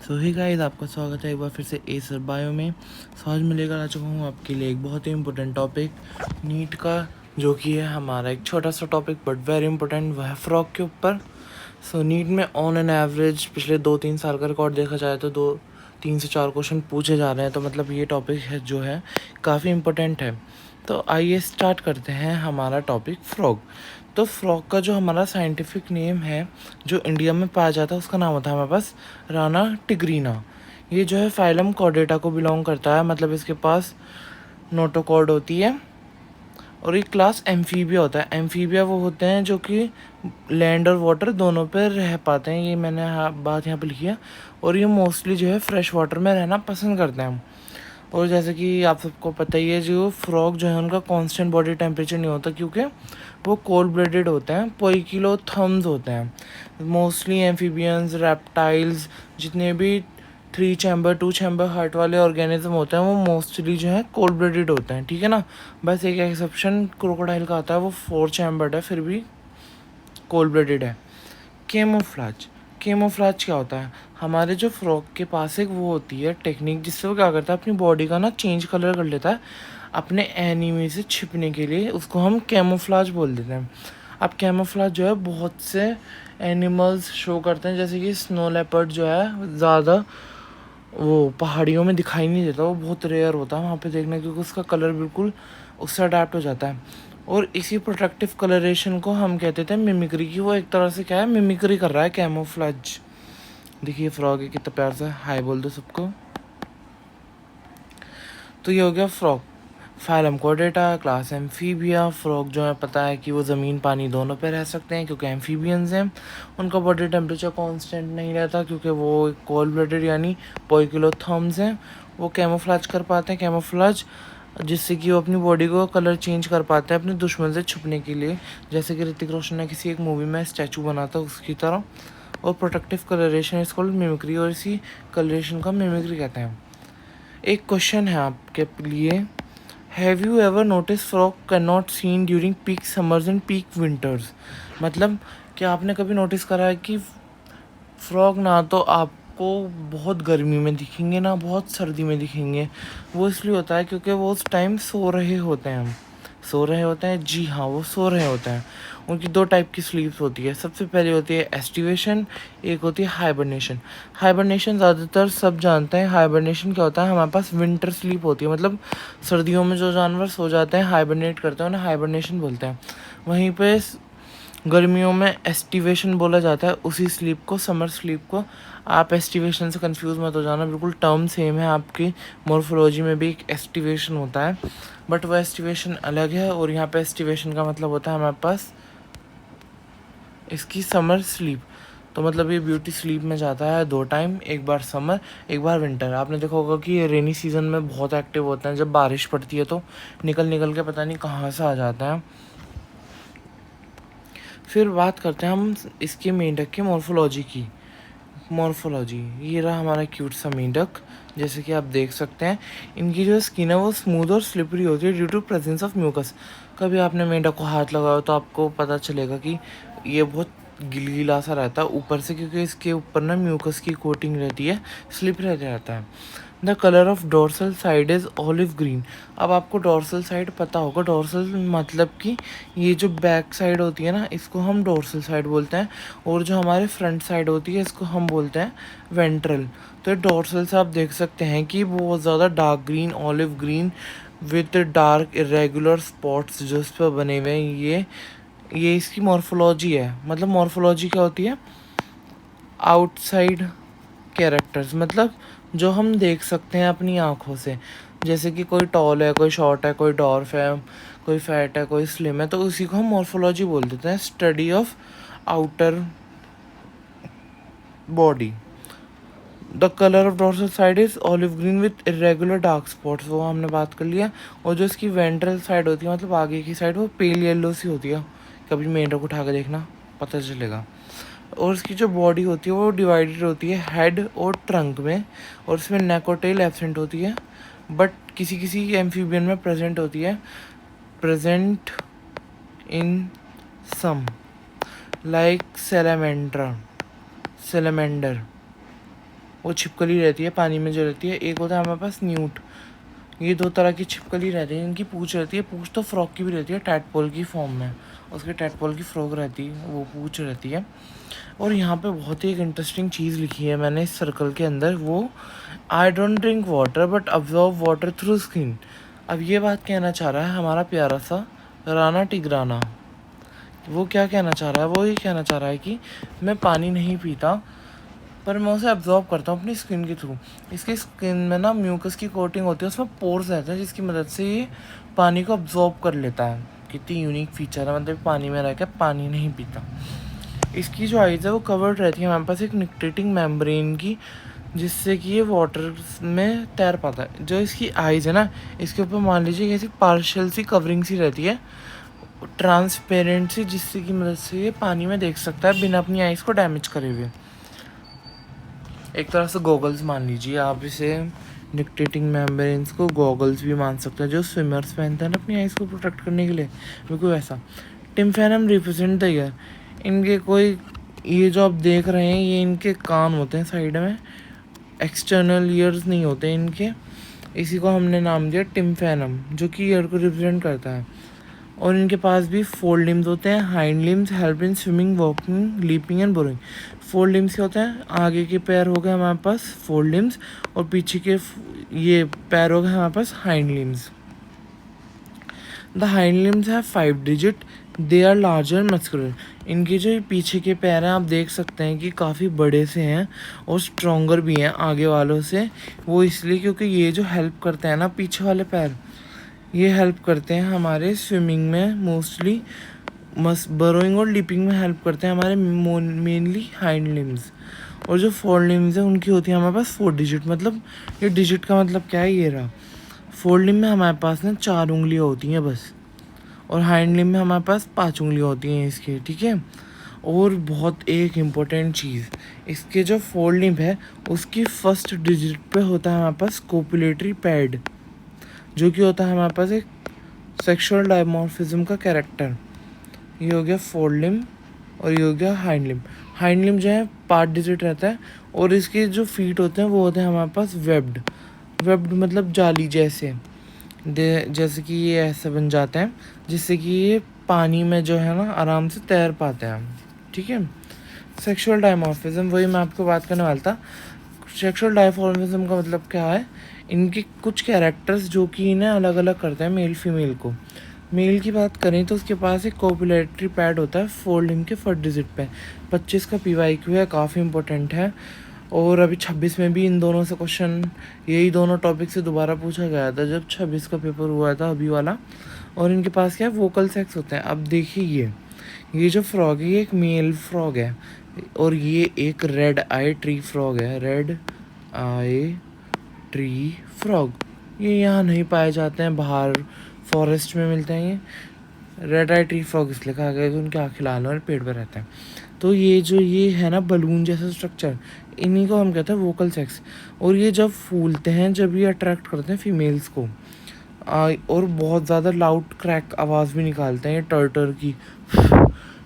सो ही guys, आपका स्वागत है एक बार फिर से एसर बायो में। सो आज मैं लेकर आ चुका हूँ आपके लिए एक बहुत ही इम्पोर्टेंट टॉपिक नीट का, जो कि है हमारा एक छोटा सा टॉपिक बट वेरी इंपॉर्टेंट। वह है फ्रॉक के ऊपर। सो नीट में ऑन एन एवरेज पिछले 2-3 साल का रिकॉर्ड देखा जाए तो 3 से 4 क्वेश्चन पूछे जा रहे हैं। तो मतलब ये टॉपिक है जो है काफ़ी इम्पोर्टेंट है। तो आइए स्टार्ट करते हैं हमारा टॉपिक फ्रॉग। तो फ्रॉग का जो हमारा साइंटिफिक नेम है जो इंडिया में पाया जाता है उसका नाम होता है हमारे पास राना टिग्रीना। ये जो है फाइलम कॉर्डेटा को बिलोंग करता है, मतलब इसके पास नोटोकॉर्ड होती है। और ये क्लास एम्फीबिया होता है। एम्फीबिया वो होते हैं जो कि लैंड और वाटर दोनों पर रह पाते हैं, ये मैंने बात यहाँ पे लिखी है। और ये मोस्टली जो है फ्रेश वाटर में रहना पसंद करते हैं। और जैसे कि आप सबको पता ही है, जो फ्रॉग जो है उनका कांस्टेंट बॉडी टेम्परेचर नहीं होता क्योंकि वो कोल्ड ब्लडेड होते हैं, पोइकिलोथर्म्स होते हैं। मोस्टली एम्फीबियंस, रेप्टाइल्स, जितने भी 3 चैम्बर 2 चैम्बर हार्ट वाले ऑर्गेनिज्म होते हैं वो मोस्टली जो है कोल्ड ब्लडेड होते हैं, ठीक है ना। बस एक एक्सेप्शन क्रोकोडाइल का आता है, वो 4 चैम्बर्ड है फिर भी कोल्ड ब्लडेड है। केमोफ्लाज। केमोफ्लाज क्या होता है? हमारे जो फ्रॉग के पास एक वो होती है टेक्निक जिससे वो क्या करता है, अपनी बॉडी का ना चेंज कलर कर लेता है अपने एनिमी से छिपने के लिए। उसको हम कैमोफ्लाज बोल देते हैं। अब कैमोफ्लाज जो है बहुत से एनिमल्स शो करते हैं, जैसे कि स्नो लेपर्ड जो है ज़्यादा वो पहाड़ियों में दिखाई नहीं देता, वो बहुत रेयर होता है वहाँ पे देखना, क्योंकि उसका कलर बिल्कुल उससे अडेप्ट हो जाता है। और इसी प्रोटेक्टिव कलरेशन को हम कहते थे मिमिक्री की। वो एक तरह से क्या है, मिमिक्री कर रहा है कैमोफ्लेज। देखिए फ्रॉग है कितना प्यार से हाय बोल दो सबको। तो ये हो गया frog. Phylum Chordata, class amphibia. Frog जो है पता है कि वो ज़मीन पानी दोनों पे रह सकते हैं क्योंकि एम्फीबियंस हैं। उनका बॉडी टेम्परेचर कांस्टेंट नहीं रहता क्योंकि वो कोल्ड ब्लडेड यानी पोइकिलोथर्म्स हैं। वो कैमोफ्लेज कर पाते हैं, कैमोफ्लेज, जिससे कि वो अपनी बॉडी को कलर चेंज कर पाते हैं अपने दुश्मन से छुपने के लिए, जैसे कि ऋतिक रोशन ने किसी एक मूवी में स्टैचू बना था उसकी तरह। और protective colouration is called mimicry, और इसी कलरेशन का मिमिक्री कहते हैं। एक क्वेश्चन है आपके लिए, have you ever notice frog can not seen during peak summers and peak winters? मतलब क्या आपने कभी नोटिस करा है कि फ्रॉग ना तो आपको बहुत गर्मी में दिखेंगे ना बहुत सर्दी में दिखेंगे? वो इसलिए होता है क्योंकि वो उस टाइम सो रहे होते हैं। सो रहे होते हैं, जी हाँ, वो सो रहे होते हैं। उनकी 2 टाइप की स्लीप्स होती है। सबसे पहले होती है एस्टिवेशन, एक होती है हाइबरनेशन। हाइबरनेशन ज़्यादातर सब जानते हैं। हाइबरनेशन क्या होता है, हमारे पास विंटर स्लीप होती है, मतलब सर्दियों में जो जानवर सो जाते हैं, हाइबरनेट करते हैं, उन्हें हाइबरनेशन बोलते हैं। वहीं पे गर्मियों में एस्टिवेशन बोला जाता है उसी स्लीप को, समर स्लीप को। आप एस्टिवेशन से कंफ्यूज मत हो जाना, बिल्कुल टर्म सेम है। आपकी मॉर्फोलॉजी में भी एक एस्टिवेशन होता है बट वो एस्टिवेशन अलग है। और यहाँ पे एस्टिवेशन का मतलब होता है हमारे पास इसकी समर स्लीप। तो मतलब ये ब्यूटी स्लीप में जाता है 2 टाइम, एक बार समर एक बार विंटर। आपने देखा होगा कि ये रेनी सीजन में बहुत एक्टिव होते हैं, जब बारिश पड़ती है तो निकल निकल के पता नहीं कहाँ से आ जाते हैं। फिर बात करते हैं हम इसके मेंढक की मॉर्फोलॉजी की। मॉर्फोलॉजी, ये रहा हमारा क्यूट सा मेंढक। जैसे कि आप देख सकते हैं इनकी जो स्किन है वो स्मूथ और स्लिपरी होती है due to presence of mucus. कभी आपने मेंढक को हाथ लगाओ तो आपको पता चलेगा कि ये बहुत गिलगिला सा रहता है ऊपर से, क्योंकि इसके ऊपर ना म्यूकस की कोटिंग रहती है, स्लिप रहता है। The colour of dorsal side is olive green. अब आपको डोर्सल साइड पता होगा, डोर्सल मतलब कि ये जो बैक साइड होती है ना, इसको हम डोर्सल साइड बोलते हैं। और जो हमारे फ्रंट साइड होती है इसको हम बोलते हैं वेंट्रल। तो डोर्सल से आप देख सकते हैं कि बहुत ज़्यादा dark green, olive green with dark irregular spots जो इस पर बने हुए हैं, ये इसकी मॉर्फोलॉजी है। मतलब मॉर्फोलॉजी क्या होती है, आउटसाइड कैरेक्टर्स, मतलब जो हम देख सकते हैं अपनी आँखों से। जैसे कि कोई टॉल है, कोई शॉर्ट है, कोई डॉर्फ है, कोई फैट है, कोई स्लिम है, तो उसी को हम मॉर्फोलॉजी बोल देते हैं, study of outer body. The colour of dorsal side is olive green with irregular dark spots, वो हमने बात कर लिया। और जो इसकी वेंट्रल साइड होती है, मतलब आगे की साइड, वो पेल येलो सी होती है। कभी मेंढक उठा के देखना, पता चलेगा। और इसकी जो बॉडी होती है वो डिवाइडेड होती है हेड और ट्रंक में, और इसमें नेक और टेल एब्सेंट होती है, बट किसी किसी एम्फीबियन में प्रेजेंट होती है, present in some like salamander. वो छिपकली रहती है पानी में जो रहती है। एक होता है हमारे पास न्यूट। ये 2 तरह की छिपकली रहती है। इनकी पूँछ रहती है, पूँछ तो फ्रॉग की भी रहती है, टैडपोल की फॉर्म में। उसके टैडपोल की फ्रॉग रहती है, वो पूँछ रहती है। और यहाँ पे बहुत ही एक इंटरेस्टिंग चीज़ लिखी है मैंने इस सर्कल के अंदर, वो I don't drink water but absorb water through skin. अब ये बात कहना चाह रहा है हमारा प्यारा सा राना टिग्राना। वो क्या कहना चाह रहा है? वो ये कहना चाह रहा है कि मैं पानी नहीं पीता, पर मैं उसे अब्जॉर्ब करता हूँ अपनी स्किन के थ्रू। इसकी स्किन में ना म्यूकस की कोटिंग होती है, उसमें पोर्स रहते हैं, जिसकी मदद से ये पानी को अब्जॉर्ब कर लेता है। कितनी यूनिक फीचर है, मतलब पानी में रह के पानी नहीं पीता। इसकी जो आइज़ है वो कवर्ड रहती है हमारे पास एक निक्टेटिंग मेम्ब्रेन की, जिससे कि ये वाटर में तैर पाता है। जो इसकी आइज़ है ना, इसके ऊपर मान लीजिए ऐसी पार्शियल सी कवरिंग सी रहती है, ट्रांसपेरेंट सी, जिससे की मदद से ये पानी में देख सकता है बिना अपनी आइज़ को डैमेज करे हुए। एक तरह से गॉगल्स मान लीजिए आप इसे। निक्टेटिंग मेम्ब्रेन्स को गॉगल्स भी मान सकते हैं जो स्विमर्स पहनते हैं ना अपनी आइज़ को प्रोटेक्ट करने के लिए, बिल्कुल वैसा। टिम्फेनम रिप्रेजेंट द ईयर। इनके कोई, ये जो आप देख रहे हैं ये इनके कान होते हैं साइड में, एक्सटर्नल ईयर्स नहीं होते इनके। इसी को हमने नाम दिया टिम्फेनम, जो कि ईयर को रिप्रेजेंट करता है। और इनके पास भी 4 लिम्स होते हैं। Hind limbs help in swimming, walking, leaping and boring. 4 limbs के होते हैं, आगे के पैर हो गए हमारे पास 4 लिम्स, और पीछे के ये पैर हो गए हमारे पास hind limbs. The hind limbs have 5 digit, they are larger muscular. इनके जो पीछे के पैर हैं आप देख सकते हैं कि काफ़ी बड़े से हैं और स्ट्रॉन्गर भी हैं आगे वालों से। वो इसलिए क्योंकि ये जो हेल्प करते हैं ना पीछे वाले पैर, ये हेल्प करते हैं हमारे स्विमिंग में मोस्टली, बरोइंग और लीपिंग में हेल्प करते हैं हमारे मेनली हाइंड लिम्स। और जो 4 लिम्स हैं उनकी होती है हमारे पास 4 डिजिट। मतलब ये डिजिट का मतलब क्या है, ये रहा। 4 लिम्ब में हमारे पास ना 4 उंगलियाँ होती हैं बस, और हाइंड लिम्ब में हमारे पास 5 उंगलियाँ होती हैं इसके, ठीक है। और बहुत एक इम्पोर्टेंट चीज़, इसके जो 4 लिम्ब है उसकी फर्स्ट डिजिट पे होता है हमारे पास कोपुलेटरी पैड, जो कि होता है हमारे पास एक सेक्सुअल डायमॉर्फिज्म का कैरेक्टर। ये हो गया 4 लिम्ब और ये हो गया हाइंड लिम्ब। हाइंड लिम्ब जो है 5 डिजिट रहता है, और इसके जो फीट होते हैं वो होते हैं हमारे पास वेब्ड। वेब्ड मतलब जाली जैसे, जैसे कि ये ऐसे बन जाते हैं जिससे कि ये पानी में जो है ना आराम से तैर पाते हैं, ठीक है। सेक्सुअल डायमॉर्फिज्म, वही मैं आपको बात करने वाला था। सेक्सुअल डायमॉर्फिज्म का मतलब क्या है, इनके कुछ कैरेक्टर्स जो कि इन्हें अलग अलग करते हैं मेल फीमेल को। मेल की बात करें तो उसके पास एक कोपुलेटरी पैड होता है 4 लिम्ब के फर्स्ट डिजिट पे। 25 का PYQ है, काफ़ी इंपॉर्टेंट है। और अभी 26 में भी इन दोनों से क्वेश्चन, यही दोनों टॉपिक से दोबारा पूछा गया था जब 26 का पेपर हुआ था अभी वाला। और इनके पास क्या है, वोकल सेक्स होते हैं। अब देखिए ये जो फ्रॉग है ये एक मेल फ्रॉग है, और ये एक रेड आई ट्री फ्रॉग है। रेड आई ट्री फ्रॉग, ये यहाँ नहीं पाए जाते हैं, बाहर फॉरेस्ट में मिलते हैं। ये रेड आई ट्री फ्रॉग इसलिए कहा गया कि उनके आँखें लाल और पेड़ पर रहते हैं। तो ये जो ये है ना बलून जैसा स्ट्रक्चर, इन्हीं को हम कहते हैं वोकल सेक्स। और ये जब फूलते हैं, जब ये अट्रैक्ट करते हैं फीमेल्स को, और बहुत ज़्यादा लाउड क्रैक आवाज़ भी निकालते हैं ये टर्टर की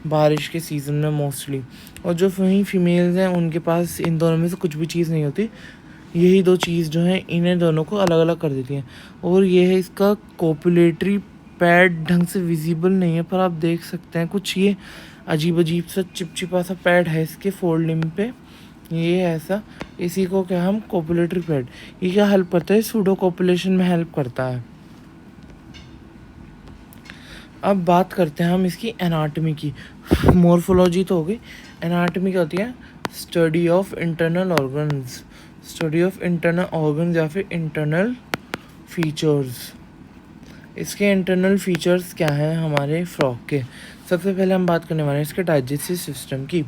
बारिश के सीज़न में मोस्टली। और जो वहीं फीमेल्स हैं उनके पास इन दोनों में से कुछ भी चीज़ नहीं होती। यही 2 चीज़ जो हैं इन्हें दोनों को अलग अलग कर देती हैं। और ये है इसका कोपुलेटरी पैड, ढंग से विजिबल नहीं है पर आप देख सकते हैं कुछ ये अजीब अजीब सा चिपचिपा सा पैड है इसके 4 लिम्ब पे, ये ऐसा। इसी को क्या हम कोपुलेटरी पैड, ये क्या हेल्प करता है, सूडो कोपुलेशन में हेल्प करता है। अब बात करते हैं हम इसकी एनाटॉमी की। मॉर्फोलॉजी तो हो गई, एनाटॉमी क्या होती है, study of internal organs. Study of internal organs या फिर इंटरनल फीचर्स। इसके इंटरनल फीचर्स क्या हैं हमारे फ्रॉग के। सबसे पहले हम बात करने वाले हैं इसके डाइजेस्टिव सिस्टम की।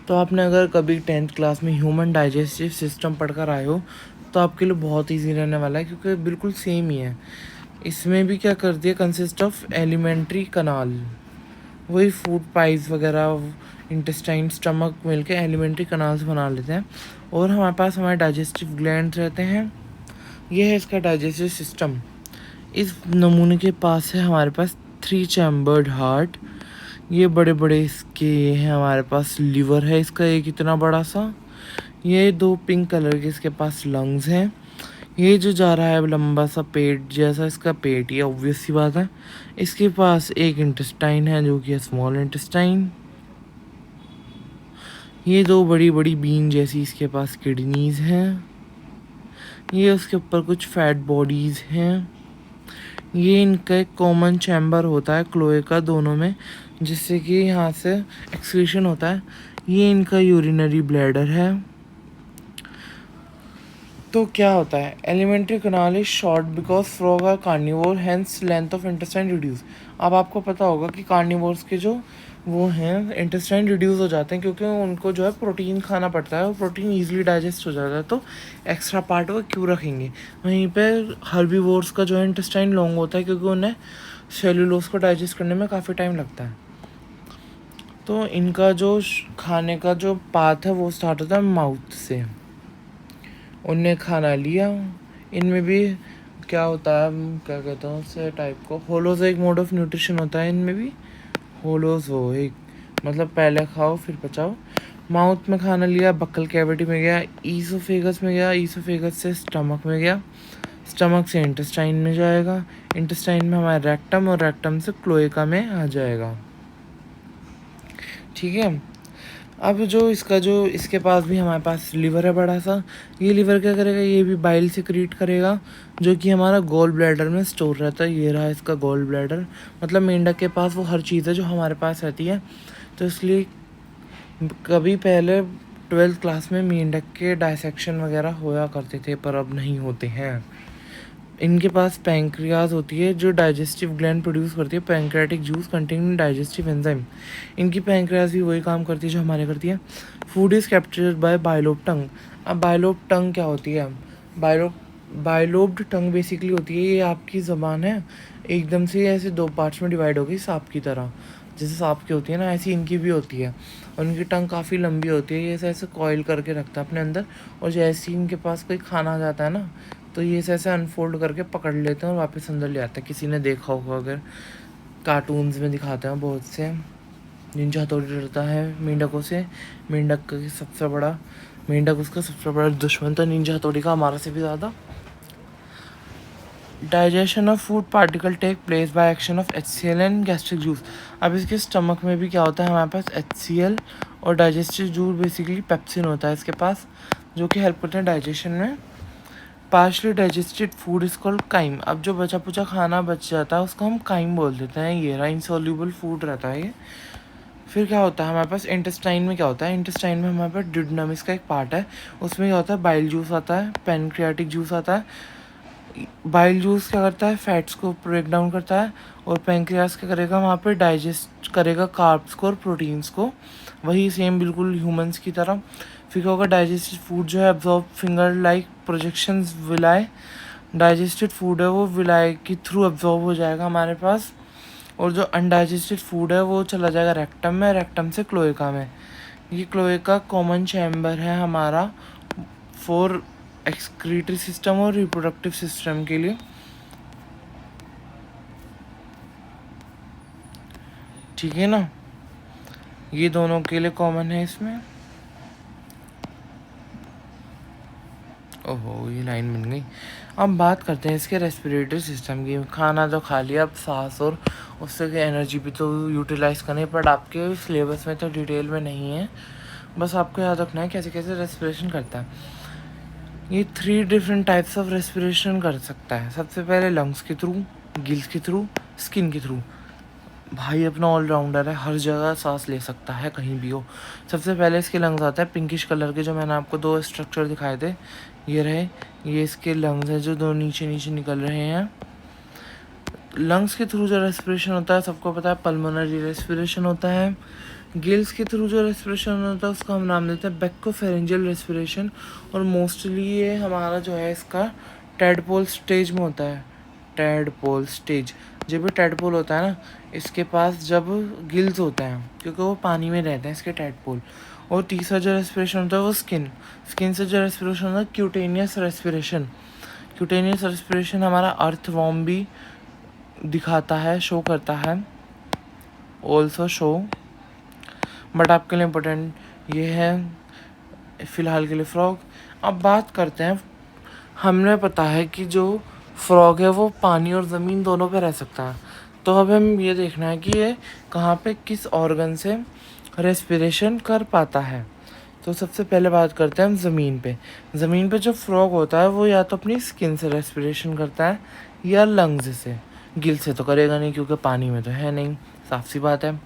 तो आपने अगर कभी 10th क्लास में ह्यूमन डाइजेस्टिव सिस्टम पढ़कर आए हो तो आपके लिए बहुत ईजी रहने वाला है, क्योंकि बिल्कुल सेम ही है। इसमें भी क्या कर दिया, कंसिस्ट ऑफ एलिमेंट्री कनाल, वही फूड पाइप्स वगैरह, इंटेस्टाइन, स्टमक मिलके एलिमेंट्री कनाल्स बना लेते हैं। और हमारे पास हमारे डाइजेस्टिव ग्लैंड्स रहते हैं। ये है इसका डाइजेस्टिव सिस्टम। इस नमूने के पास है हमारे पास 3 चैम्बर्ड हार्ट। ये बड़े बड़े इसके हैं हमारे पास लिवर है इसका एक इतना बड़ा सा। ये 2 पिंक कलर के इसके पास लंग्स हैं। ये जो जा रहा है लंबा सा पेट जैसा इसका पेट, ये ऑब्वियस सी बात है। इसके पास एक इंटेस्टाइन है जो कि है स्मॉल इंटेस्टाइन। ये 2 बड़ी बड़ी बीन जैसी इसके पास किडनीज हैं। ये उसके ऊपर कुछ फैट बॉडीज़ हैं। ये इनका एक कॉमन चैम्बर होता है क्लोए का दोनों में, जिससे कि यहाँ से एक्सक्रीशन होता है। ये इनका यूरिनरी ब्लैडर है। तो क्या होता है, alimentary canal is short because frog are carnivore, hence length of intestine reduce. अब आपको पता होगा कि कार्निवोर्स के जो वो हैं इंटेस्टाइन रिड्यूस हो जाते हैं क्योंकि उनको जो है प्रोटीन खाना पड़ता है और प्रोटीन ईजिली डाइजेस्ट हो जाता है, तो एक्स्ट्रा पार्ट वो क्यों रखेंगे। वहीं पे हर्बीवोर्स का जो है इंटेस्टाइन लॉन्ग होता है क्योंकि उन्हें सेलुलोज को डाइजेस्ट करने में काफ़ी टाइम लगता है। तो इनका जो खाने का जो पाथ है वो स्टार्ट होता है माउथ से। उनने खाना लिया। इनमें भी क्या होता है, क्या कहते हैं उससे टाइप को, होलोज एक मोड ऑफ न्यूट्रिशन होता है इनमें भी। होलोज हो एक मतलब पहले खाओ फिर पचाओ। माउथ में खाना लिया, बक्कल कैविटी में गया, ईसोफेगस में गया, ईसोफेगस से स्टमक में गया, स्टमक से इंटेस्टाइन में जाएगा, इंटेस्टाइन में हमारा रेक्टम और रेक्टम से क्लोएका में आ जाएगा। ठीक है। अब जो इसके पास भी हमारे पास लीवर है बड़ा सा। ये लीवर क्या करेगा, ये भी बाइल सिक्रीट करेगा जो कि हमारा गोल ब्लैडर में स्टोर रहता है। ये रहा इसका गोल ब्लैडर, मतलब मेंढक के पास वो हर चीज़ है जो हमारे पास रहती है। तो इसलिए कभी पहले 12th क्लास में मेंढक के डायसेक्शन वगैरह होया करते थे पर अब नहीं होते हैं। इनके पास पैंक्रियाज होती है जो डाइजेस्टिव ग्लैंड प्रोड्यूस करती है pancreatic juice containing digestive enzyme. इनकी पैंक्रियाज भी वही काम करती है जो हमारे करती है। Food is captured by bilobe tongue. अब बाइलोब टंग क्या होती है, बाइलोब्ड टंग बेसिकली होती है, ये आपकी ज़बान है एकदम से ऐसे 2 पार्ट्स में डिवाइड हो गई सांप की तरह। जैसे सांप की होती है ना, ऐसी इनकी भी होती है। और उनकी टंग काफ़ी लंबी होती है, ये ऐसे कॉइल करके रखता है अपने अंदर। और जैसे ही इनके पास कोई खाना आ जाता है ना, तो ये ऐसे अनफोल्ड करके पकड़ लेते हैं और वापस अंदर ले आते हैं। किसी ने देखा होगा अगर, कार्टून्स में दिखाते हैं बहुत से। निंजा हथौड़ी डरता है मेंढकों से। मेंढक उसका सबसे बड़ा दुश्मन था निंजा हथौड़ी का, हमारा से भी ज़्यादा। Digestion of food particle take place by action of HCl and gastric juice. अब इसके स्टमक में भी क्या होता है, हमारे पास HCl और डाइजेस्टिव जूस बेसिकली पेप्सिन होता है इसके पास, जो कि हेल्प करते हैं डाइजेशन में। Partially digested food is called crime. अब जो बचा पुचा खाना बच जाता है उसको हम काइम बोल देते हैं। ये रहा इनसॉल्यूबल फूड रहता है ये। फिर क्या होता है हमारे पास इंटेस्टाइन में, क्या होता है इंटेस्टाइन में हमारे पास ड्यूडेनामिस का एक पार्ट है। उसमें क्या होता है, बाइल जूस आता है, पैनक्रियाटिक जूस आता है। बाइल जूस क्या करता है, फैट्स को ब्रेक डाउन करता है। और पैंक्रियास क्या करेगा, वहाँ पे डाइजेस्ट करेगा कार्ब्स को और प्रोटीन्स को, वही सेम बिल्कुल ह्यूमंस की तरह। फिर क्या होगा, डाइजेस्टेड फूड जो है absorb finger like projections विलाय। Digested food है वो विलाय के थ्रू एब्जॉर्ब हो जाएगा हमारे पास। और जो अनडाइजेस्टेड फूड है वो चला जाएगा रेक्टम में, रेक्टम से क्लोएका में। ये क्लोएका कॉमन चैम्बर है हमारा फॉर एक्सक्रीटरी सिस्टम और रिप्रोडक्टिव सिस्टम के लिए। ठीक है ना, ये दोनों के लिए कॉमन है इसमें। ओहो, ये लाइन बन गई। अब बात करते हैं इसके रेस्पिरेटरी सिस्टम की। खाना जो खा लिया, अब सांस और उससे की एनर्जी भी तो यूटिलाइज करनी, बट आपके सिलेबस में तो डिटेल में नहीं है। बस आपको याद रखना है कैसे कैसे रेस्पिरेशन करता है। ये 3 डिफरेंट टाइप्स ऑफ रेस्पिरेशन कर सकता है। सबसे पहले लंग्स के थ्रू, गिल्स के थ्रू, स्किन के थ्रू। भाई अपना ऑलराउंडर है, हर जगह सांस ले सकता है कहीं भी हो। सबसे पहले इसके लंग्स आते हैं पिंकिश कलर के, जो मैंने आपको 2 स्ट्रक्चर दिखाए थे, ये रहे। ये इसके लंग्स हैं जो 2 नीचे नीचे निकल रहे हैं। लंग्स के थ्रू जो रेस्पिरेशन होता है सबको पता है, पल्मोनरी रेस्पिरेशन होता है। गिल्स के थ्रू जो रेस्पिरेशन होता है उसको हम नाम देते हैं बैक्कोफेरेंजियल रेस्पिरेशन। और मोस्टली ये हमारा जो है इसका टैडपोल स्टेज में होता है। टैडपोल स्टेज, जब भी टैडपोल होता है ना, इसके पास जब गिल्स होते हैं क्योंकि वो पानी में रहते हैं इसके टैडपोल। और तीसरा जो रेस्पिरेशन होता है वो स्किन से जो रेस्पिरेशन होता है क्यूटेनियस रेस्पिरेशन। क्यूटेनियस रेस्पिरेशन हमारा अर्थवॉर्म भी दिखाता है, शो करता है, ऑल्सो शो। बट आपके लिए इम्पोर्टेंट ये है फ़िलहाल के लिए फ्रॉग। अब बात करते हैं, हमें पता है कि जो फ्रॉग है वो पानी और ज़मीन दोनों पे रह सकता है। तो अब हम ये देखना है कि ये कहाँ पे किस ऑर्गन से रेस्पिरेशन कर पाता है। तो सबसे पहले बात करते हैं हम ज़मीन पे। ज़मीन पे जो फ्रॉग होता है वो या तो अपनी स्किन से रेस्पिरेशन करता है या लंग्स से। गिल से तो करेगा नहीं क्योंकि पानी में तो है नहीं, साफ सी बात है।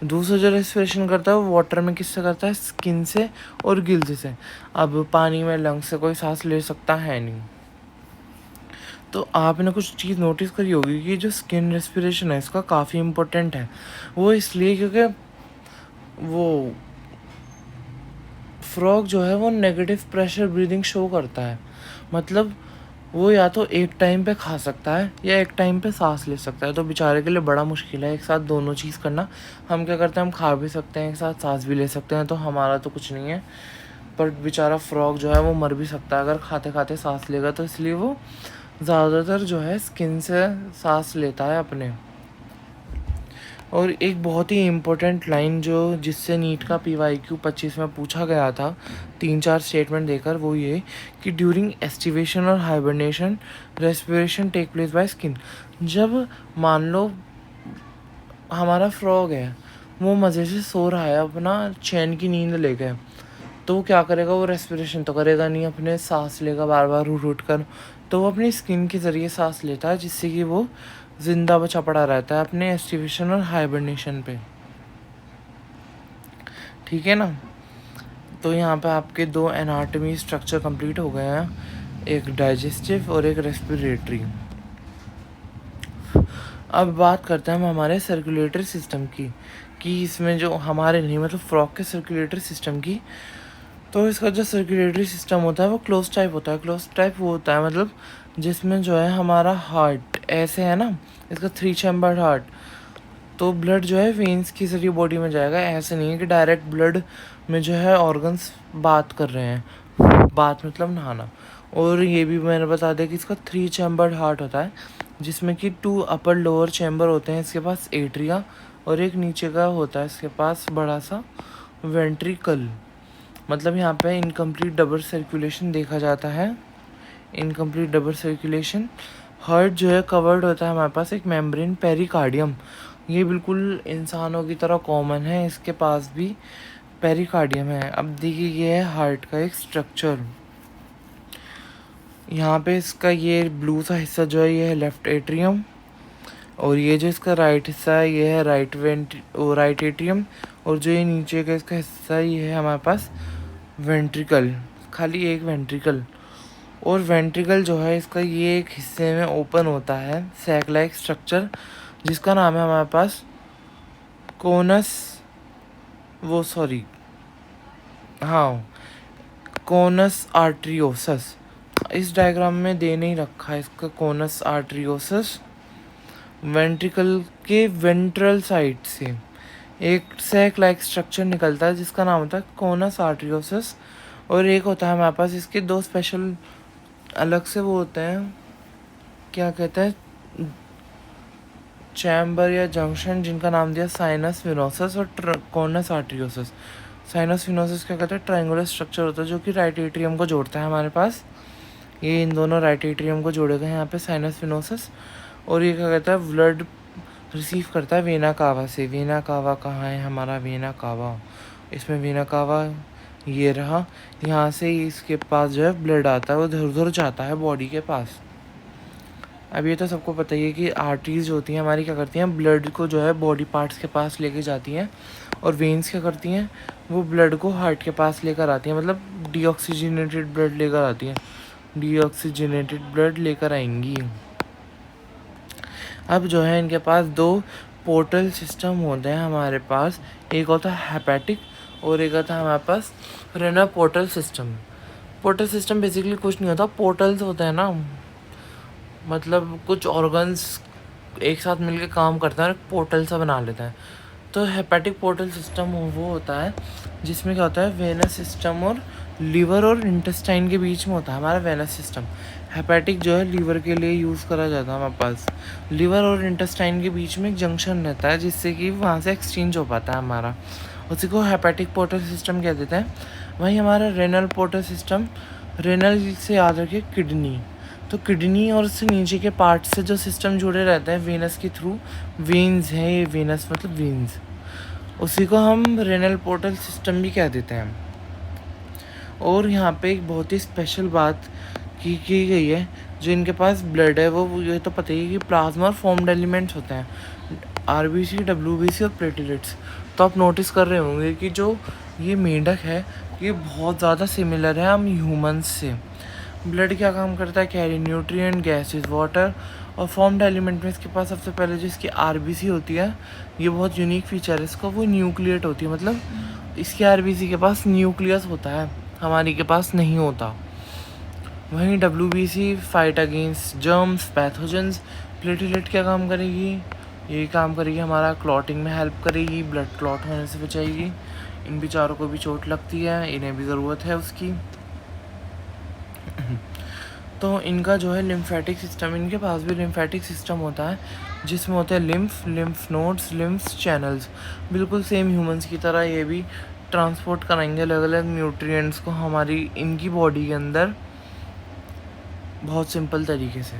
दूसरा जो रेस्पिरेशन करता है वो वाटर में किससे करता है, स्किन से और गिल्स से। अब पानी में लंग्स से कोई सांस ले सकता है नहीं। तो आपने कुछ चीज़ नोटिस करी होगी कि जो स्किन रेस्पिरेशन है इसका काफ़ी इम्पोर्टेंट है। वो इसलिए क्योंकि वो फ्रॉग जो है वो नेगेटिव प्रेशर ब्रीदिंग शो करता है। मतलब वो या तो एक टाइम पे खा सकता है या एक टाइम पे सांस ले सकता है। तो बेचारे के लिए बड़ा मुश्किल है एक साथ दोनों चीज़ करना। हम क्या करते हैं, हम खा भी सकते हैं एक साथ, सांस भी ले सकते हैं, तो हमारा तो कुछ नहीं है। पर बेचारा फ्रॉग जो है वो मर भी सकता है अगर खाते खाते सांस लेगा। तो इसलिए वो ज़्यादातर जो है स्किन से सांस लेता है अपने। और एक बहुत ही इम्पोर्टेंट लाइन जो जिससे नीट का PYQ 25 में पूछा गया था 3-4 स्टेटमेंट देकर, वो ये कि ड्यूरिंग एस्टिवेशन और hibernation respiration take place by skin. जब मान लो हमारा फ्रॉग है वो मज़े से सो रहा है, अपना चैन की नींद लेके, तो वो क्या करेगा, वो रेस्पिरेशन तो करेगा नहीं, अपने सांस लेगा बार बार उठ उठ कर। तो वो अपनी स्किन के ज़रिए सांस लेता है जिससे कि वो ज़िंदा बचा पड़ा रहता है अपने एस्टिवेशन और हाइबरनेशन पे। ठीक है ना। तो यहाँ पे आपके 2 एनाटॉमी स्ट्रक्चर कंप्लीट हो गए हैं, एक डाइजेस्टिव और एक रेस्पिरेटरी। अब बात करते हैं हम हमारे सर्कुलेटरी सिस्टम की, कि इसमें जो हमारे नहीं मतलब फ्रॉग के सर्कुलेटरी सिस्टम की। तो इसका जो सर्कुलेटरी सिस्टम होता है वो क्लोज टाइप होता है। क्लोज टाइप वो होता है मतलब जिसमें जो है हमारा हार्ट ऐसे है ना, इसका 3 चैम्बर्ड हार्ट। तो ब्लड जो है वेन्स के जरिए बॉडी में जाएगा, ऐसे नहीं है कि डायरेक्ट ब्लड में जो है ऑर्गन्स बात कर रहे हैं, बात मतलब नहाना। और ये भी मैंने बता दिया कि इसका 3 चैम्बर्ड हार्ट होता है जिसमें कि 2 अपर लोअर चैम्बर होते हैं इसके पास, एट्रिया, और एक नीचे का होता है इसके पास बड़ा सा वेंट्रिकल। मतलब यहाँ पे इनकम्प्लीट डबल सर्कुलेशन देखा जाता है, इनकम्प्लीट डबल सर्कुलेशन। हार्ट जो है कवर्ड होता है हमारे पास एक मेम्ब्रेन, पेरिकार्डियम। ये बिल्कुल इंसानों की तरह कॉमन है, इसके पास भी पेरिकार्डियम है। अब देखिए ये है हार्ट का एक स्ट्रक्चर। यहाँ पे इसका ये ब्लू सा हिस्सा जो है ये है लेफ्ट एट्रियम, और ये जो इसका राइट हिस्सा है ये है राइट एट्रियम, और जो ये नीचे का इसका हिस्सा है ये है हमारे पास वेंट्रिकल, खाली एक वेंट्रिकल। और वेंट्रिकल जो है इसका ये एक हिस्से में ओपन होता है सैक लाइक स्ट्रक्चर जिसका नाम है हमारे पास कोनस, वो सॉरी हाँ कोनस आर्ट्रियोसस। इस डायग्राम में दे नहीं रखा है इसका कोनस आर्ट्रियोसस। वेंट्रिकल के वेंट्रल साइड से एक सैक लाइक स्ट्रक्चर निकलता है जिसका नाम होता है कोनस आर्ट्रियोसस। और एक होता है हमारे पास इसके 2 स्पेशल अलग से वो होते हैं, क्या कहते हैं, चैम्बर या जंक्शन, जिनका नाम दिया साइनस विनोसस और कोनस आर्ट्रियोसस। साइनस विनोसस क्या कहते हैं, ट्रायंगुलर स्ट्रक्चर होता है जो कि राइट एट्रियम को जोड़ता है हमारे पास। ये इन दोनों राइट एट्रियम को जोड़ेगा यहाँ पे साइनस विनोसस। और ये क्या कहता है, ब्लड रिसीव करता है वेना कावा से। वेना कावा कहाँ है हमारा, वेना कावा, इसमें वेना कावा ये रहा। यहाँ से इसके पास जो है ब्लड आता है, वो इधर उधर जाता है बॉडी के पास। अब ये तो सबको पता ही है कि आर्टरीज जो होती हैं हमारी क्या करती हैं, ब्लड को जो है बॉडी पार्ट्स के पास लेके जाती हैं, और वेन्स क्या करती हैं, वो ब्लड को हार्ट के पास लेकर आती हैं, मतलब डीऑक्सीजनेटेड ब्लड लेकर आती हैं, डीऑक्सीजनेटेड ब्लड लेकर आएंगी। अब जो है इनके पास 2 पोर्टल सिस्टम होते हैं हमारे पास, एक होता है हेपेटिक और एक होता है हमारे पास renal portal system. Portal system basically कुछ नहीं होता, पोर्टल्स होते हैं ना, मतलब कुछ ऑर्गन्स एक साथ मिलकर काम करते हैं और पोर्टल सा बना लेते हैं। तो हेपेटिक पोर्टल सिस्टम वो होता है जिसमें क्या होता है, वेनस सिस्टम और लीवर और इंटेस्टाइन के बीच में होता है हमारा वेनस सिस्टम। हेपेटिक जो है लीवर के लिए यूज़ करा जाता है हमारे पास। लीवर और इंटेस्टाइन के बीच में एक जंक्शन रहता है जिससे कि वहाँ से एक्सचेंज हो पाता है हमारा, उसी को हेपेटिक पोर्टल सिस्टम कह देते हैं। वहीं हमारा रेनल पोर्टर सिस्टम, रेनल से याद रखिए किडनी, तो किडनी और उससे नीचे के पार्ट से जो सिस्टम जुड़े रहते हैं वेनस के थ्रू, वेन्स है ये, वेनस मतलब वेन्स, उसी को हम रेनल पोर्टल सिस्टम भी कह देते हैं। और यहाँ पे एक बहुत ही स्पेशल बात की गई है, जो इनके पास ब्लड है वो ये तो पता ही है कि प्लाज्मा और फॉर्म्ड एलिमेंट्स होते हैं, आरबीसी, डब्ल्यूबीसी और प्लेटलेट्स। तो आप नोटिस कर रहे होंगे कि जो ये मेंढक है ये बहुत ज़्यादा सिमिलर है हम ह्यूमंस से। ब्लड क्या काम करता है, कैरी न्यूट्रिएंट, गैसेस, वाटर, और फॉर्म्ड एलिमेंट में इसके पास सबसे पहले जो इसकी आरबीसी होती है, ये बहुत यूनिक फीचर है इसका, वो न्यूक्लिएट होती है, मतलब इसकी आरबीसी के पास न्यूक्लियस होता है, हमारी के पास नहीं होता। वहीं WBC fight against germs, pathogens. Platelet क्या काम करेगी, ये काम करेगी हमारा क्लॉटिंग में हेल्प करेगी, ब्लड क्लॉट होने से बचाएगी। इन बेचारों को भी चोट लगती है, इन्हें भी ज़रूरत है उसकी। तो इनका जो है लिम्फेटिक सिस्टम, इनके पास भी लिम्फेटिक सिस्टम होता है जिसमें होते हैं लिम्फ नोड्स, लिम्फ चैनल्स, बिल्कुल सेम ह्यूमंस की तरह ये भी ट्रांसपोर्ट कराएंगे अलग अलग न्यूट्रिएंट्स को हमारी इनकी बॉडी के अंदर, बहुत सिंपल तरीके से।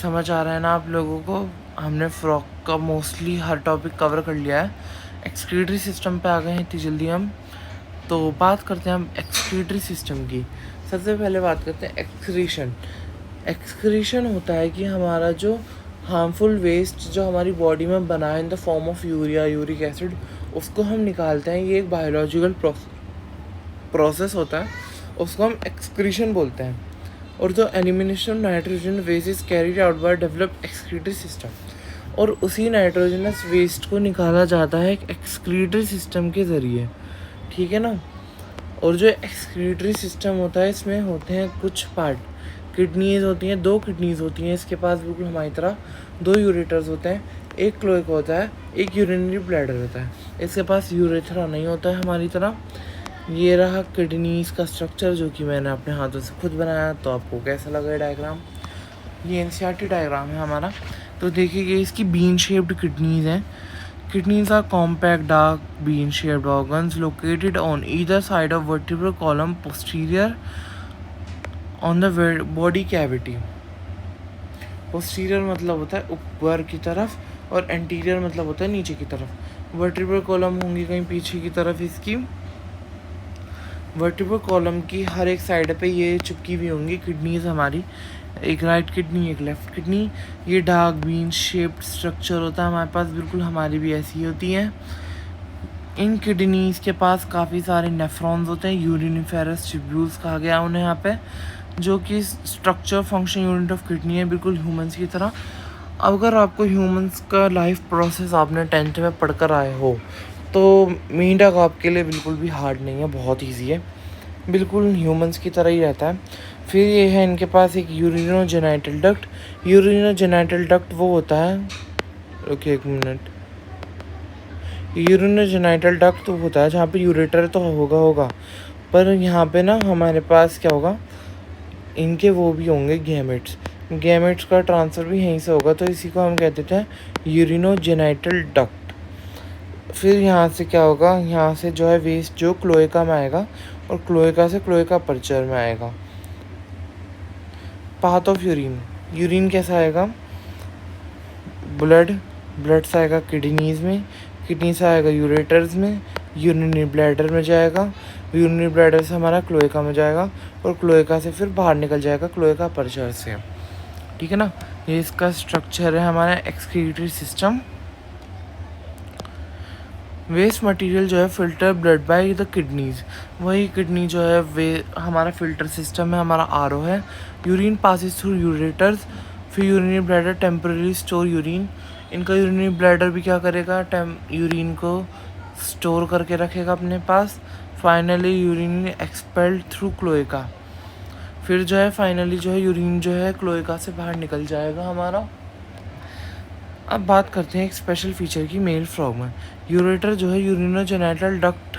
समझ आ रहा है ना आप लोगों को? हमने फ्रॉग का मोस्टली हर टॉपिक कवर कर लिया है। एक्सक्रीटरी सिस्टम पे आ गए हैं इतनी जल्दी हम, तो बात करते हैं हम एक्सक्रीटरी सिस्टम की। सबसे पहले बात करते हैं एक्सक्रीशन। एक्सक्रीशन होता है कि हमारा जो हार्मफुल वेस्ट जो हमारी बॉडी में बना है in the form of urea, uric acid, उसको हम निकालते हैं। ये एक बायोलॉजिकल प्रोसेस होता है, उसको हम एक्सक्रीशन बोलते हैं। और जो elimination nitrogen waste is carried out by develop excretory system, और उसी नाइट्रोजनस वेस्ट को निकाला जाता है एक एक्सक्रीटरी सिस्टम के ज़रिए, ठीक है ना। और जो एक्सक्रीटरी सिस्टम होता है इसमें होते हैं कुछ पार्ट, किडनीज होती हैं, 2 किडनीज होती हैं इसके पास, बिल्कुल हमारी तरह 2 यूरेटर्स होते हैं, एक क्लोएका होता है, एक यूरिनरी ब्लैडर होता है। इसके पास यूरेथ्रा नहीं होता है हमारी तरह। ये रहा किडनीज का स्ट्रक्चर जो कि मैंने अपने हाथों से खुद बनाया, तो आपको कैसा लगा ये डायग्राम? ये एनसीईआरटी डायग्राम है हमारा। तो देखिए इसकी बीन शेप्ड किडनीज हैं। Kidneys are compact, dark, bean-shaped organs located on either side of vertebral column posterior on the body cavity. Posterior मतलब होता है ऊपर की तरफ, और anterior मतलब होता है नीचे की तरफ। vertebral column होंगी कहीं पीछे की तरफ इसकी। वर्टिब्रल कॉलम की हर एक साइड पे ये चिपकी हुई होंगी किडनीज हमारी, एक राइट किडनी एक लेफ्ट किडनी। ये डार्क बीन शेप्ड स्ट्रक्चर होता है हमारे पास, बिल्कुल हमारी भी ऐसी होती हैं। इन किडनीज के पास काफ़ी सारे नेफ्रॉन्स होते हैं, यूरिनिफेरस ट्यूब्यूल्स कहा गया उन्हें यहाँ पे, जो कि structure function unit of kidney है, बिल्कुल ह्यूमंस की तरह। अगर आपको ह्यूमंस का लाइफ प्रोसेस आपने 10th में पढ़कर आए हो, तो मेंढक आपके लिए बिल्कुल भी हार्ड नहीं है, बहुत ईजी है, बिल्कुल ह्यूमंस की तरह ही रहता है। फिर ये है इनके पास एक यूरिनोजेनाइटल डक्ट। यूरिनोजेनाइटल डक्ट वो होता है, ओके एक मिनट, यूरिनोजेनाइटल डक्ट तो होता है जहाँ पे यूरेटर तो होगा, पर यहाँ पे ना हमारे पास क्या होगा, इनके वो भी होंगे गैमेट्स का ट्रांसफ़र भी यहीं से होगा, तो इसी को हम कह देते हैं यूरिनोजेनाइटल डक्ट। फिर यहाँ से क्या होगा, यहाँ से जो है वेस्ट जो क्लोएका में आएगा, और क्लोएका से क्लोएका पर्चर में आएगा। पाथ ऑफ यूरिन कैसा आएगा, ब्लड से आएगा किडनीज में, किडनी से आएगा यूरेटर्स में, यूरिनरी ब्लैडर में जाएगा, यूरिनरी ब्लैडर से हमारा क्लोएका में जाएगा, और क्लोएका से फिर बाहर निकल जाएगा क्लोएका पर्चर से, ठीक है ना। ये इसका स्ट्रक्चर है हमारा एक्सक्रीटरी सिस्टम। वेस्ट मटेरियल जो है filter blood by the kidneys, वही किडनी जो है वे हमारा फिल्टर सिस्टम है, हमारा आरओ है। यूरिन पासिस थ्रू यूरेटर्स, फिर urinary bladder temporary store urine. इनका यूरिनरी ब्लैडर भी क्या करेगा, यूरिन को स्टोर करके रखेगा अपने पास। Finally urine expelled through cloaca, फिर जो है फाइनली जो है यूरिन जो है क्लोएका से बाहर निकल जाएगा हमारा। अब बात करते हैं एक स्पेशल फीचर की मेल फ्रॉग में। यूरेटर जो है यूरिनोजेनाइटल डक्ट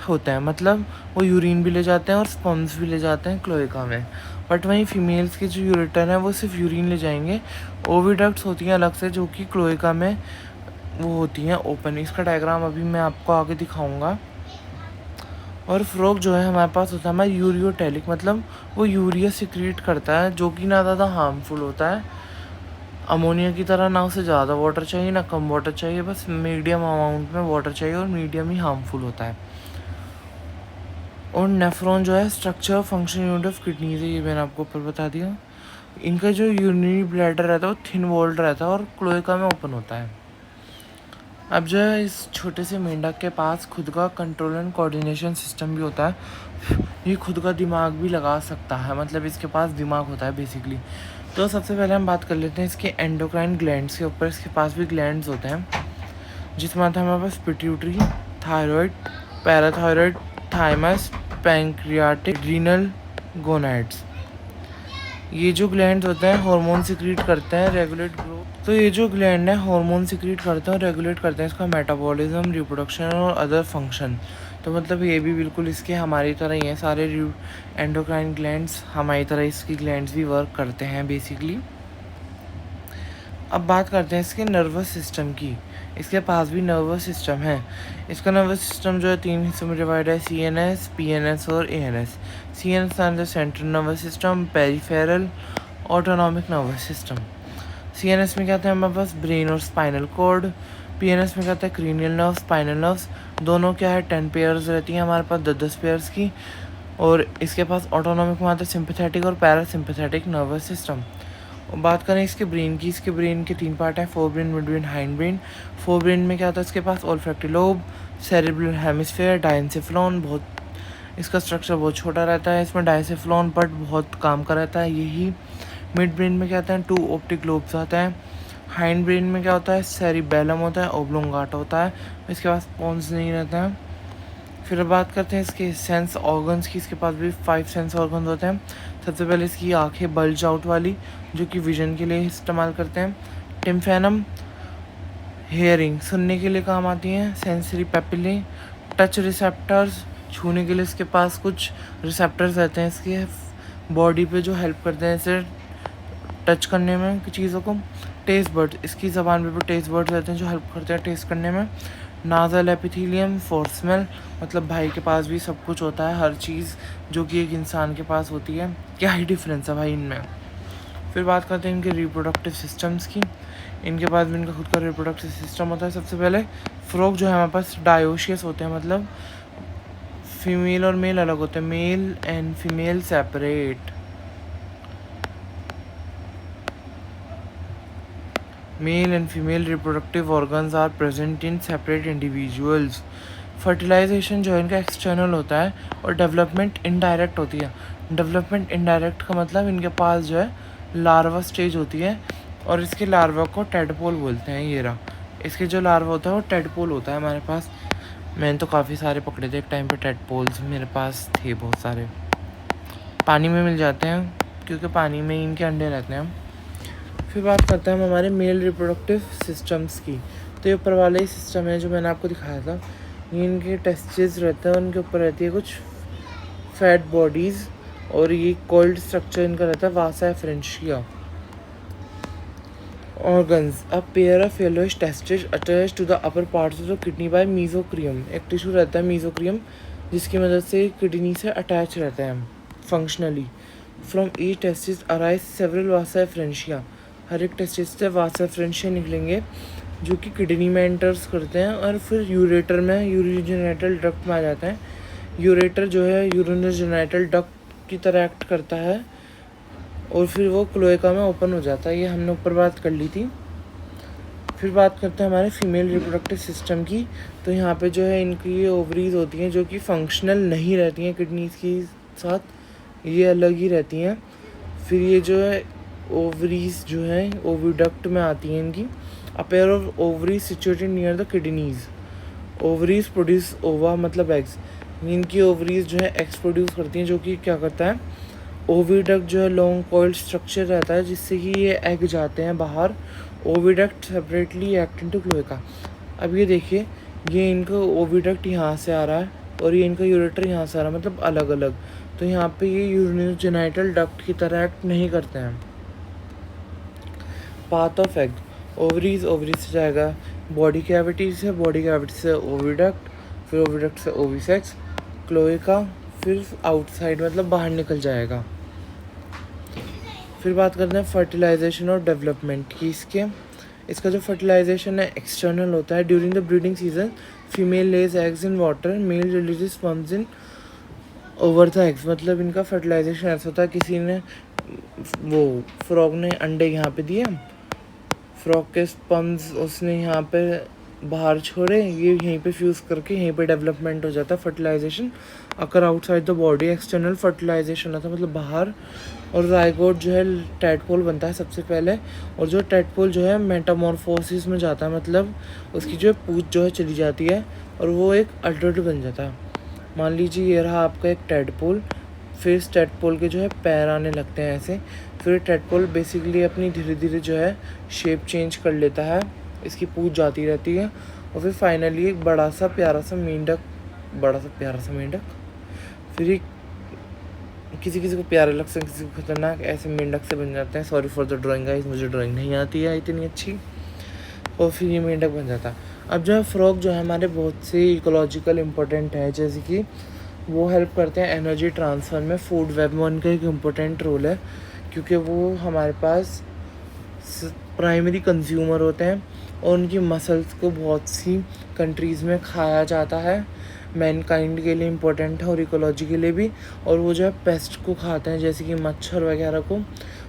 होता है, मतलब वो यूरिन भी ले जाते हैं और स्पर्म्स भी ले जाते हैं क्लोएका में। बट वहीं फीमेल्स के जो यूरेटर हैं वो सिर्फ यूरिन ले जाएंगे। ओविडक्ट्स होती हैं अलग से जो कि क्लोएका में वो होती हैं ओपन। इसका डायग्राम अभी मैं आपको आगे दिखाऊंगा। और फ्रॉक जो है हमारे पास होता है हमारा यूरियोटेलिक, मतलब वो यूरिया सिक्रीट करता है, जो कि ना ज़्यादा हार्मफुल होता है अमोनिया की तरह। ना उसे ज़्यादा वाटर चाहिए ना कम वाटर चाहिए, बस मीडियम अमाउंट में वाटर चाहिए और मीडियम ही हार्मफुल होता है। और नेफ्रॉन जो है structure function unit of kidneys है, ये मैंने आपको ऊपर बता दिया। इनका जो यूरिनरी ब्लैडर रहता है वो थिन वॉल्ड रहता है और क्लोएका में ओपन होता है। अब जो है इस छोटे से मेंढक के पास खुद का कंट्रोल एंड कोऑर्डिनेशन सिस्टम भी होता है। ये खुद का दिमाग भी लगा सकता है, मतलब इसके पास दिमाग होता है बेसिकली। तो सबसे पहले हम बात कर लेते हैं इसके एंडोक्राइन ग्लैंड्स के ऊपर। इसके पास भी ग्लैंड्स होते हैं, जिसमें आता है हमारे पास pituitary, thyroid, parathyroid, thymus, pancreatic, renal, gonads. ये जो ग्लैंड होते हैं हार्मोन सिक्रीट करते हैं, रेगुलेट ग्रोथ। तो ये जो ग्लैंड है हार्मोन सिक्रीट करते हैं और रेगुलेट करते हैं इसका मेटाबॉलिज्म, रिप्रोडक्शन और अदर फंक्शन। तो मतलब ये भी बिल्कुल इसके हमारी तरह ही है, सारे एंडोक्राइन ग्लैंड्स हमारी तरह इसकी ग्लैंड्स भी वर्क करते हैं बेसिकली। अब बात करते हैं इसके नर्वस सिस्टम की। इसके पास भी नर्वस सिस्टम है। इसका नर्वस सिस्टम जो है 3 हिस्सों में डिवाइड है, CNS, PNS और ANS। CNS है central nervous system, peripheral, autonomic nervous system. CNS में क्या आता है हमारे पास ब्रेन और स्पाइनल कॉर्ड। PNS में क्या आता है क्रीनियल नर्व, स्पाइनल नर्व्स। दोनों क्या है 10 पेयर्स रहती हैं हमारे पास, 10-10 पेयर्स की। और इसके पास ऑटोनॉमिक में आता है सिंपैथेटिक और पैरासिम्पैथेटिक नर्वस सिस्टम। बात करें इसके ब्रेन की, इसके ब्रेन के 3 पार्ट हैं, fore brain, mid brain, hind brain. Fore brain में क्या होता है इसके पास ओल्फैक्टरी लोब, सेरेब्रल हेमिस्फेयर, डायंसेफ्लॉन। बहुत इसका स्ट्रक्चर बहुत छोटा रहता है, इसमें डायंसेफ्लॉन बट बहुत काम का रहता है। यही मिड ब्रेन में क्या होता है 2 ऑप्टिक लोब्स आते हैं। हाइंड ब्रेन में क्या होता है सेरिबेलम होता है, ओब्लोंगाटा होता है, इसके पास पोन्स नहीं रहता है। फिर बात करते हैं इसके सेंस ऑर्गन्स की। इसके पास भी 5 सेंस ऑर्गन्स होते हैं। सबसे पहले इसकी आंखें बल्ज आउट वाली, जो कि विजन के लिए इस्तेमाल करते हैं। टिम्फेनम, हेयरिंग, सुनने के लिए काम आती हैं। सेंसरी पेपिले, टच रिसेप्टर्स, छूने के लिए इसके पास कुछ रिसेप्टर्स रहते हैं इसके बॉडी पे जो हेल्प करते हैं इसे टच करने में चीज़ों को। टेस्ट बर्ड, इसकी ज़बान पे टेस्ट बर्ड रहते हैं जो हेल्प करते हैं टेस्ट करने में। नाजल एपिथीलियम फॉर स्मेल, मतलब भाई के पास भी सब कुछ होता है, हर चीज़ जो कि एक इंसान के पास होती है। क्या ही डिफरेंस है भाई इनमें। फिर बात करते हैं इनके रिप्रोडक्टिव सिस्टम्स की। इनके पास भी इनका खुद का रिप्रोडक्टिव सिस्टम होता है। सबसे पहले फ्रॉक जो है हमारे पास डायोशियस होते हैं, मतलब फीमेल और मेल अलग होते हैं, male and female separate. Male and female reproductive organs are present in separate individuals. Fertilisation जो है इनका एक्सटर्नल होता है और डेवलपमेंट इनडायरेक्ट होती है। डेवलपमेंट इनडायरेक्ट का मतलब इनके पास जो है लार्वा स्टेज होती है और इसके लार्वा को टेडपोल बोलते हैं। ये रहा इसके जो लार्वा होता है वो टेडपोल होता है हमारे पास। मैंने तो काफ़ी सारे पकड़े थे एक टाइम पे, टेडपोल्स मेरे पास थे बहुत सारे। पानी में मिल जाते हैं क्योंकि पानी में ही इनके अंडे रहते हैं। फिर बात करते हैं हम हमारे मेल रिप्रोडक्टिव सिस्टम्स की। तो ये ऊपर वाला ही सिस्टम है जो मैंने आपको दिखाया था। ये इनके टेस्टिस रहते हैं, उनके ऊपर रहती है कुछ फैट बॉडीज़ और ये कोल्ड स्ट्रक्चर इनका रहता है vasa efferentia. Organs, a pair of yellowish testis attach to the upper parts of the kidney by mesorchium. एक टिश्यू रहता है मीजोक्रियम जिसकी मदद से किडनी से अटैच रहते हैं functionally. From each testis arise several vasa efferentia. हर एक टेस्टिस से वासा एफरेंशिया निकलेंगे जो कि किडनी में एंटर्स करते हैं और फिर यूरेटर में यूरिनोजेनिटल डक्ट में आ जाते हैं। यूरेटर जो है यूरिनोजेनिटल डक्ट की तरह एक्ट करता है और फिर वो क्लोएका में ओपन हो जाता है। ये हमने ऊपर बात कर ली थी। फिर बात करते हैं हमारे फीमेल रिप्रोडक्टिव सिस्टम की। तो यहाँ पे जो है इनकी ओवरीज होती हैं जो कि फंक्शनल नहीं रहती हैं किडनीज के साथ, ये अलग ही रहती हैं। फिर ये जो है ओवरीज जो है ओविडक्ट में आती हैं इनकी। अ pair of ovaries situated near the kidneys. Ovaries produce ओवा मतलब एग्स। इनकी ओवरीज जो है एग्स प्रोड्यूस करती हैं जो कि क्या करता है ओविडक्ट जो है लॉन्ग कॉइल्ड स्ट्रक्चर रहता है जिससे कि ये एग जाते हैं बाहर। Oviduct separately act into cloaca. अब ये देखिए ये इनका ओविडक्ट यहाँ से आ रहा है और ये इनका यूरेटर यहाँ से आ रहा है, मतलब अलग अलग। तो यहाँ पे ये यूरिनोजेनिटल डक्ट की तरह एक्ट नहीं करते हैं। पाथ ऑफ एग, ओवरीज से जाएगा बॉडी कैविटी से, बॉडी कैविटी से ओविडक्ट, फिर ओविडक्ट से ओविसेक्स, क्लोएका, फिर आउटसाइड मतलब बाहर निकल जाएगा। फिर बात करते हैं फर्टिलाइजेशन और डेवलपमेंट की। इसका जो फर्टिलाइजेशन है एक्सटर्नल होता है। During the breeding season female lays eggs in water, male releases sperms in over the eggs. मतलब इनका फर्टिलाइजेशन ऐसा होता है, किसी ने वो फ्रॉग ने अंडे यहाँ पे दिए, फ्रॉग के स्पर्म्स उसने यहाँ पे बाहर छोड़े, ये यहीं पे फ्यूज़ करके यहीं पे डेवलपमेंट हो जाता है फर्टिलाइजेशन। अगर outside the body external fertilisation होता है मतलब बाहर। और जाइगोट जो है टेडपोल बनता है सबसे पहले, और जो टेडपोल जो है मेटामॉर्फोसिस में जाता है, मतलब उसकी जो पूंछ जो है चली जाती है और वो एक अडल्ट बन जाता है। मान लीजिए ये रहा आपका एक टेडपोल, फिर इस टेडपोल के जो है पैर आने लगते हैं ऐसे, फिर टेडपोल बेसिकली अपनी धीरे धीरे जो है शेप चेंज कर लेता है, इसकी पूंछ जाती रहती है, और फिर फाइनली एक बड़ा सा प्यारा सा मेंढक, फिर एक किसी किसी को प्यारे लगते हैं, किसी को खतरनाक, ऐसे मेंढक से बन जाते हैं। Sorry for the drawing guys, मुझे ड्राइंग नहीं आती है इतनी अच्छी। और फिर ये मेंढक बन जाता है। अब जो है फ्रॉग जो है हमारे बहुत से इकोलॉजिकल इम्पोर्टेंट है, जैसे कि वो हेल्प करते हैं एनर्जी ट्रांसफ़र में। फूड वेब में उनका एक इम्पोर्टेंट रोल है, क्योंकि वो हमारे पास प्राइमरी कंज्यूमर होते हैं और उनकी मसल्स को बहुत सी कंट्रीज़ में खाया जाता है। मैनकाइंड के लिए इम्पोर्टेंट है और इकोलॉजी के लिए भी। और वो जो है पेस्ट को खाते हैं, जैसे कि मच्छर वगैरह को।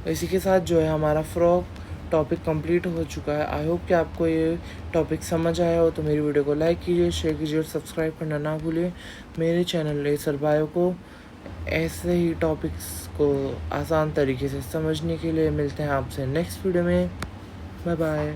इसी के साथ जो है हमारा फ्रॉग टॉपिक कंप्लीट हो चुका है। आई होप कि आपको ये टॉपिक समझ आया हो। तो मेरी वीडियो को लाइक कीजिए, शेयर कीजिए और सब्सक्राइब करना ना भूलिए। मेरे चैनल एसर बायो को ऐसे ही टॉपिक्स को आसान तरीके से समझने के लिए मिलते हैं आपसे नेक्स्ट वीडियो में। Bye bye.